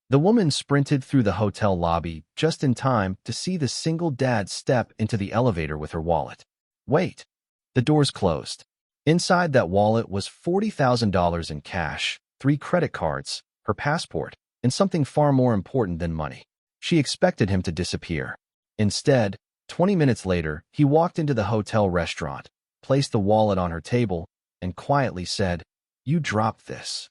The woman sprinted through the hotel lobby just in time to see the single dad step into the elevator with her wallet. Wait. The doors closed. Inside that wallet was $40,000 in cash, 3 credit cards, her passport, and something far more important than money. She expected him to disappear. Instead, 20 minutes later, he walked into the hotel restaurant, placed the wallet on her table, and quietly said, "You dropped this."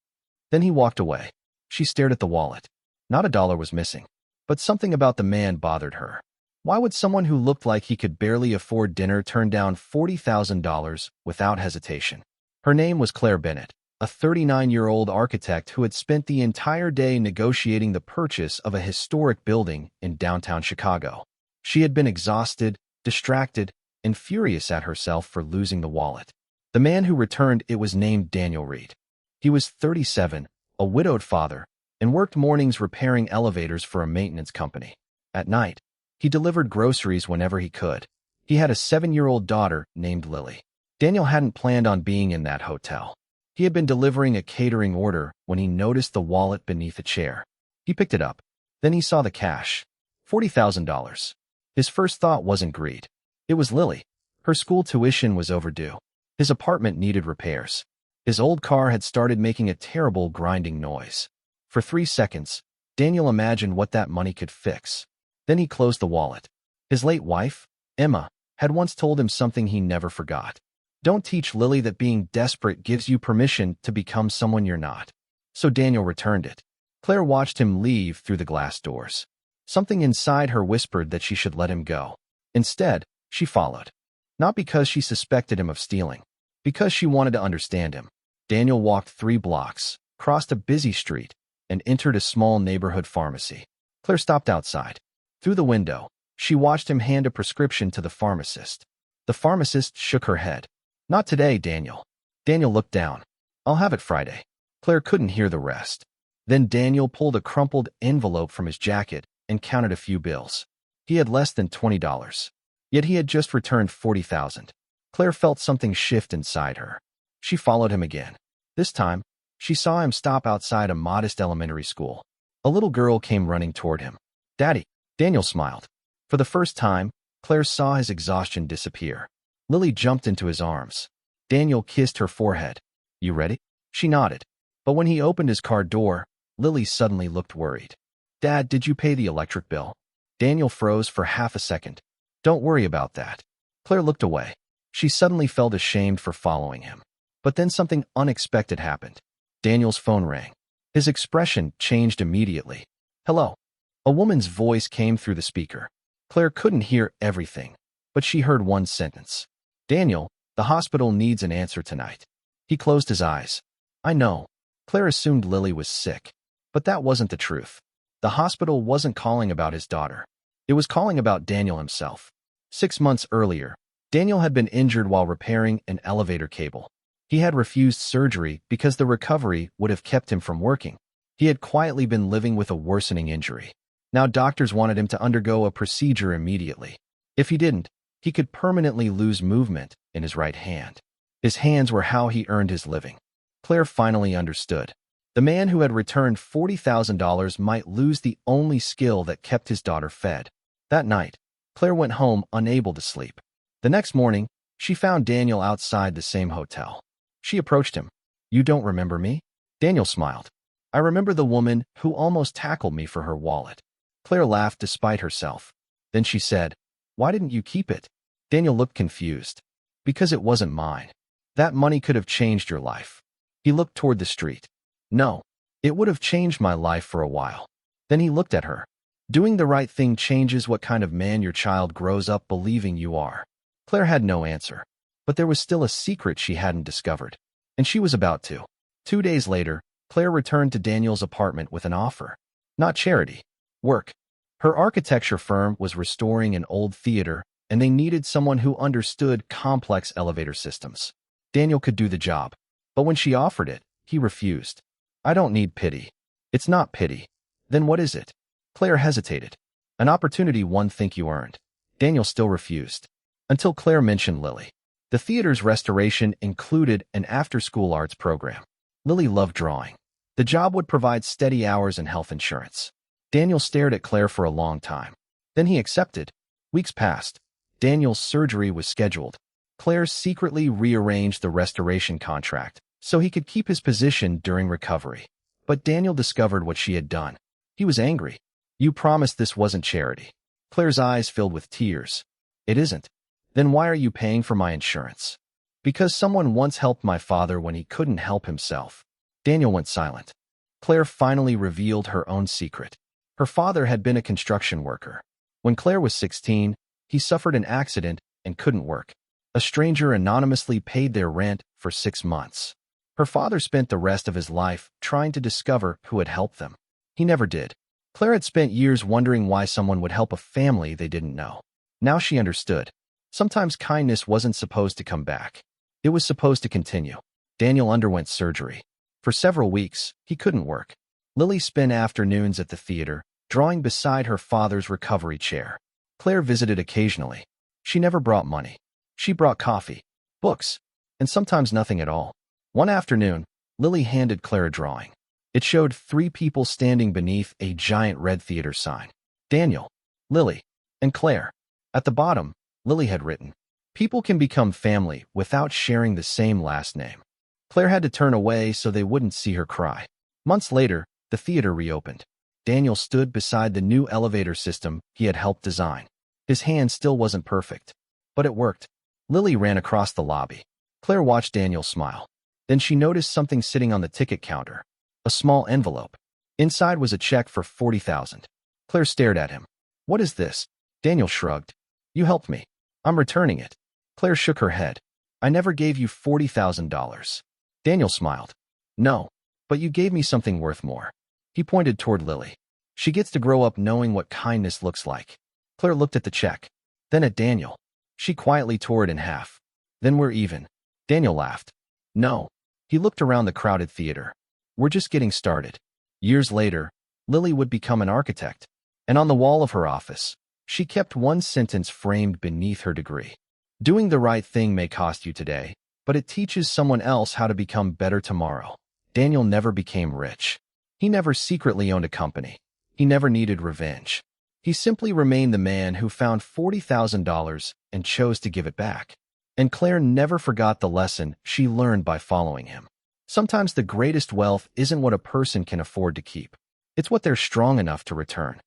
Then he walked away. She stared at the wallet. Not a dollar was missing. But something about the man bothered her. Why would someone who looked like he could barely afford dinner turn down $40,000 without hesitation? Her name was Claire Bennett, a 39-year-old architect who had spent the entire day negotiating the purchase of a historic building in downtown Chicago. She had been exhausted, distracted, and furious at herself for losing the wallet. The man who returned it was named Daniel Reed. He was 37, a widowed father, and worked mornings repairing elevators for a maintenance company. At night, he delivered groceries whenever he could. He had a 7-year-old daughter named Lily. Daniel hadn't planned on being in that hotel. He had been delivering a catering order when he noticed the wallet beneath a chair. He picked it up. Then he saw the cash, $40,000. His first thought wasn't greed. It was Lily. Her school tuition was overdue. His apartment needed repairs. His old car had started making a terrible grinding noise. For 3 seconds, Daniel imagined what that money could fix. Then he closed the wallet. His late wife, Emma, had once told him something he never forgot. Don't teach Lily that being desperate gives you permission to become someone you're not. So Daniel returned it. Claire watched him leave through the glass doors. Something inside her whispered that she should let him go. Instead, she followed. Not because she suspected him of stealing, because she wanted to understand him. Daniel walked 3 blocks, crossed a busy street, and entered a small neighborhood pharmacy. Claire stopped outside. Through the window, she watched him hand a prescription to the pharmacist. The pharmacist shook her head. Not today, Daniel. Daniel looked down. I'll have it Friday. Claire couldn't hear the rest. Then Daniel pulled a crumpled envelope from his jacket and counted a few bills. He had less than $20. Yet he had just returned $40,000. Claire felt something shift inside her. She followed him again. This time, she saw him stop outside a modest elementary school. A little girl came running toward him. Daddy. Daniel smiled. For the first time, Claire saw his exhaustion disappear. Lily jumped into his arms. Daniel kissed her forehead. You ready? She nodded. But when he opened his car door, Lily suddenly looked worried. Dad, did you pay the electric bill? Daniel froze for half a second. Don't worry about that. Claire looked away. She suddenly felt ashamed for following him. But then something unexpected happened. Daniel's phone rang. His expression changed immediately. Hello. A woman's voice came through the speaker. Claire couldn't hear everything, but she heard one sentence. Daniel, the hospital needs an answer tonight. He closed his eyes. I know. Claire assumed Lily was sick, but that wasn't the truth. The hospital wasn't calling about his daughter. It was calling about Daniel himself. 6 months earlier, Daniel had been injured while repairing an elevator cable. He had refused surgery because the recovery would have kept him from working. He had quietly been living with a worsening injury. Now doctors wanted him to undergo a procedure immediately. If he didn't, he could permanently lose movement in his right hand. His hands were how he earned his living. Claire finally understood. The man who had returned $40,000 might lose the only skill that kept his daughter fed. That night, Claire went home unable to sleep. The next morning, she found Daniel outside the same hotel. She approached him. You don't remember me? Daniel smiled. I remember the woman who almost tackled me for her wallet. Claire laughed despite herself. Then she said, Why didn't you keep it? Daniel looked confused. Because it wasn't mine. That money could have changed your life. He looked toward the street. No, it would have changed my life for a while. Then he looked at her. Doing the right thing changes what kind of man your child grows up believing you are. Claire had no answer, but there was still a secret she hadn't discovered, and she was about to. 2 days later, Claire returned to Daniel's apartment with an offer. Not charity. Work. Her architecture firm was restoring an old theater, and they needed someone who understood complex elevator systems. Daniel could do the job, but when she offered it, he refused. I don't need pity. It's not pity. Then what is it? Claire hesitated. An opportunity one think you earned. Daniel still refused. Until Claire mentioned Lily. The theater's restoration included an after-school arts program. Lily loved drawing. The job would provide steady hours and health insurance. Daniel stared at Claire for a long time. Then he accepted. Weeks passed. Daniel's surgery was scheduled. Claire secretly rearranged the restoration contract so he could keep his position during recovery. But Daniel discovered what she had done. He was angry. You promised this wasn't charity. Claire's eyes filled with tears. It isn't. Then why are you paying for my insurance? Because someone once helped my father when he couldn't help himself. Daniel went silent. Claire finally revealed her own secret. Her father had been a construction worker. When Claire was 16, he suffered an accident and couldn't work. A stranger anonymously paid their rent for 6 months. Her father spent the rest of his life trying to discover who had helped them. He never did. Claire had spent years wondering why someone would help a family they didn't know. Now she understood. Sometimes kindness wasn't supposed to come back. It was supposed to continue. Daniel underwent surgery. For several weeks, he couldn't work. Lily spent afternoons at the theater, drawing beside her father's recovery chair. Claire visited occasionally. She never brought money. She brought coffee, books, and sometimes nothing at all. One afternoon, Lily handed Claire a drawing. It showed 3 people standing beneath a giant red theater sign. Daniel, Lily, and Claire. At the bottom, Lily had written, "People can become family without sharing the same last name." Claire had to turn away so they wouldn't see her cry. Months later, the theater reopened. Daniel stood beside the new elevator system he had helped design. His hand still wasn't perfect, but it worked. Lily ran across the lobby. Claire watched Daniel smile. Then she noticed something sitting on the ticket counter. A small envelope. Inside was a check for $40,000. Claire stared at him. "What is this?" Daniel shrugged. "You helped me. I'm returning it." Claire shook her head. "I never gave you $40,000. Daniel smiled. "No, but you gave me something worth more." He pointed toward Lily. "She gets to grow up knowing what kindness looks like." Claire looked at the check, then at Daniel. She quietly tore it in half. "Then we're even." Daniel laughed. "No." He looked around the crowded theater. "We're just getting started." Years later, Lily would become an architect. And on the wall of her office, she kept one sentence framed beneath her degree. "Doing the right thing may cost you today, but it teaches someone else how to become better tomorrow." Daniel never became rich. He never secretly owned a company. He never needed revenge. He simply remained the man who found $40,000 and chose to give it back. And Claire never forgot the lesson she learned by following him. Sometimes the greatest wealth isn't what a person can afford to keep. It's what they're strong enough to return.